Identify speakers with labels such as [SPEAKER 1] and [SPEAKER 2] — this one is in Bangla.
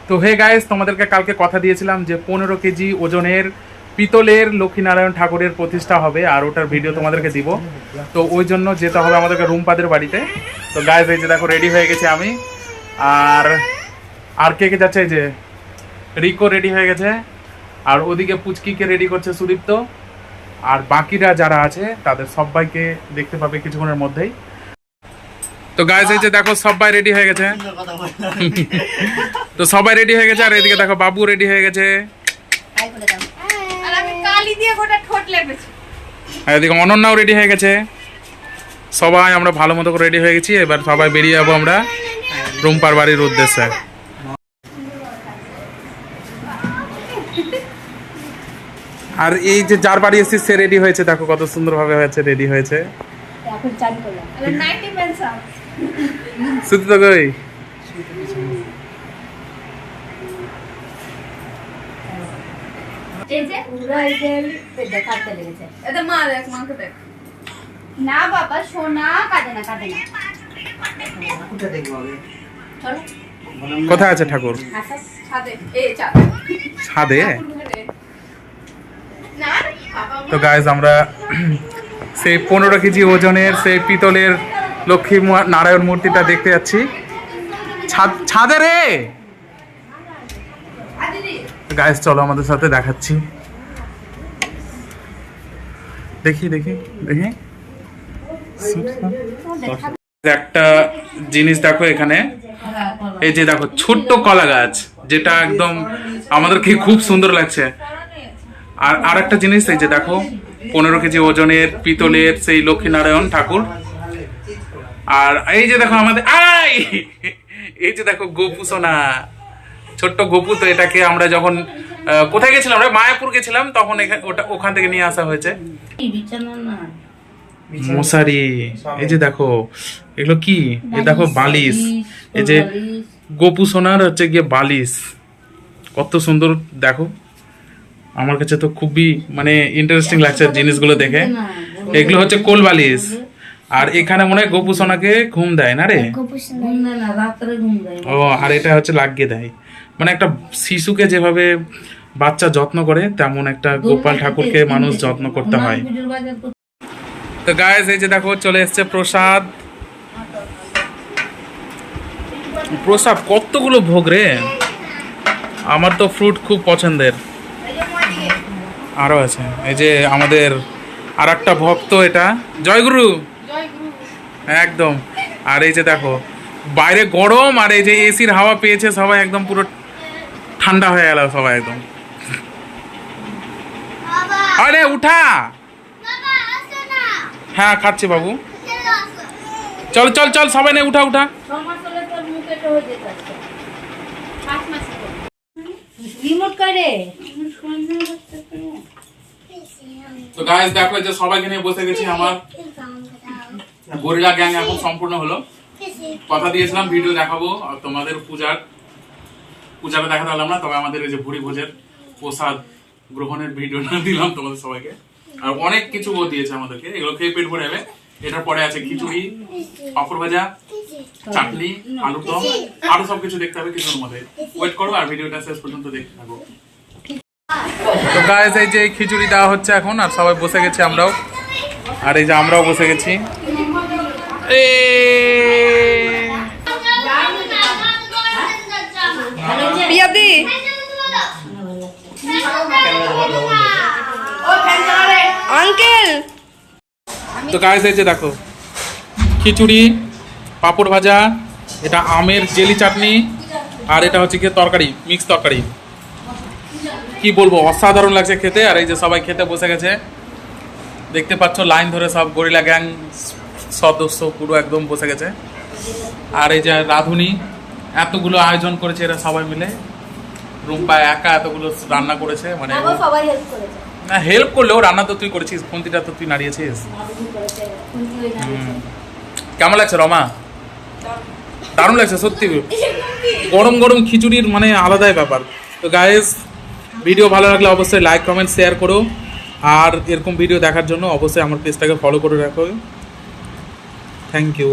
[SPEAKER 1] তো হে গাইস, তোমাদেরকে কালকে কথা দিয়েছিলাম যে 15 কেজি ওজনের পিতলের লক্ষ্মীনারায়ণ ঠাকুরের প্রতিষ্ঠা হবে, আর ওটার ভিডিও তোমাদেরকে দিব। তো ওই জন্য যেতে হবে আমাদেরকে রুম্পাদের বাড়িতে। তো গাইস এই যে দেখো রেডি হয়ে গেছি আমি, আর কে কে যাচ্ছে, এই যে রিকো রেডি হয়ে গেছে, আর ওদিকে পুচকিকে রেডি করছে সুদীপ্ত, আর বাকিরা যারা আছে তাদের সবাইকে দেখতে পাবে কিছুক্ষণের মধ্যেই। তো গাইস এই যে দেখো সবাই রেডি হয়ে গেছে, তো সবাই রেডি হয়ে গেছে, আর এদিকে দেখো বাবু রেডি হয়ে গেছে, আর এদিকে অনন্যাও রেডি হয়ে গেছে। সবাই আমরা ভালো মতো করে রেডি হয়ে গেছি, এবার সবাই বেরিয়ে যাবো আমরা রুম্পার বাড়ির উদ্দেশ্যে। আর এই যে যার বাড়ি এসেছি সে রেডি হয়েছে, দেখো কত সুন্দর ভাবে হয়েছে, রেডি হয়েছে। শুধু তো কই
[SPEAKER 2] না বাবা সোনা কাঁদে না
[SPEAKER 1] কোথায় আছে ঠাকুর? ছাদে। তো গাইস আমরা সেই 15 কেজি ওজনের সেই পিতলের লক্ষ্মী নারায়ণ মূর্তিটা দেখতে যাচ্ছি ছাদে রে। গাইস চলো আমাদের সাথে দেখাচ্ছি, দেখি দেখি দেখি একটা জিনিস দেখো এখানে, এই যে দেখো ছোট্ট কলা গাছ, যেটা একদম আমাদেরকে খুব সুন্দর লাগছে। আর একটা জিনিস এই যে দেখো 15 কেজি ওজনের পিতলের সেই লক্ষ্মীনারায়ণ ঠাকুর। আর এই যে দেখো আমাদের এই যে দেখো গোপু সোনা, ছোট্ট গোপু। তো এটাকে আমরা যখন কোথায় গেছিলাম, আমরা মায়াপুর গেছিলাম, তখন ওখান থেকে নিয়ে আসা হয়েছে। মশারি, এই যে দেখো এগুলো কি, এই দেখো বালিশ, এই যে গোপু সোনার হচ্ছে গিয়ে বালিশ, কত সুন্দর দেখো। আমার কাছে তো খুবই মানে ইন্টারেস্টিং লাগছে জিনিসগুলো দেখে। এগুলো হচ্ছে কোল বালিশ, আর এখানে মনে হয় গোপু সোনাকে ঘুম দেয় না রে? ও, আর এটা হচ্ছে লাগিয়ে দেয়, মানে একটা শিশুকে যেভাবে বাচ্চা যত্ন করে তেমন একটা গোপাল ঠাকুরকে মানুষ যত্ন করতে হয়। তো গাইস এই যে দেখো চলে এসছে প্রসাদ। প্রসাদ কতগুলো ভোগ রে, আমার তো ফ্রুট খুব পছন্দের। আরো আছে এই যে আমাদের আর একটা ভক্ত, এটা জয়গুরু একদম। আর এই যে দেখো বাইরে গরম, আর এই যে এসির হাওয়া পেয়েছে সবাই, একদম পুরো ঠান্ডা হয়ে গেল সবাই একদম। আরে উঠা, হ্যাঁ খাচ্ছি বাবু, চল চল চল সবাই নে, উঠা উঠা। তো গাইস দেখো যে সবাইকে নিয়ে বসে গেছি, আমার গরিলা গ্যাং এখন সম্পূর্ণ হলো। কথা দিয়েছিলাম ভিডিও দেখাবো, আর তোমাদের পূজাটা দেখাতে পারলাম না, তবে আমাদের এই যে ভুড়ি ভোজের প্রসাদ গ্রহণের ভিডিওটা দিলাম তোমাদের সবাইকে। আর অনেক কিছু ও দিয়েছে আমাদেরকে, এগুলো খেয়ে পেট ভরে যাবে। এটার পরে আছে খিচুড়ি, পাঁপড় ভাজা, চাটনি, আলুর দম, আরো সবকিছু দেখতে হবে কিছুর মধ্যে। ওয়েট করো আর ভিডিওটা শেষ পর্যন্ত দেখতে থাকো। তো গাইস এই যে খিচুড়ি দেওয়া হচ্ছে এখন, আর সবাই বসে গেছি আমরাও, আর এই যে আমরাও বসে গেছি। তো গাইস এই যে দেখো খিচুড়ি, পাঁপড় ভাজা, এটা আমের জেলি চাটনি, আর এটা হচ্ছে কি তরকারি, মিক্স তরকারি। কি বলবো, অসাধারণ লাগছে খেতে। আর এই যে সবাই খেতে বসে গেছে, দেখতে পাচ্ছ লাইন ধরে সব গরিলা গ্যাং সদস্য পুরো একদম বসে গেছে। আর এই যে রাঁধুনি এতগুলো আয়োজন করেছে এরা সবাই মিলে, রুম্পা একা এতগুলো রান্না করেছে, মানে না হেল্প করলেও রান্না তো তুই করেছিস, খুন্তিটা তো তুই নাড়িয়েছিস। কেমন লাগছে রমা? দারুণ লাগছে সত্যি, গরম গরম খিচুড়ির মানে আলাদাই ব্যাপার। তো গাইস ভিডিও ভালো লাগলে অবশ্যই লাইক কমেন্ট শেয়ার করো, আর এরকম ভিডিও দেখার জন্য অবশ্যই আমার পেজটাকে ফলো করে রাখো। Thank you.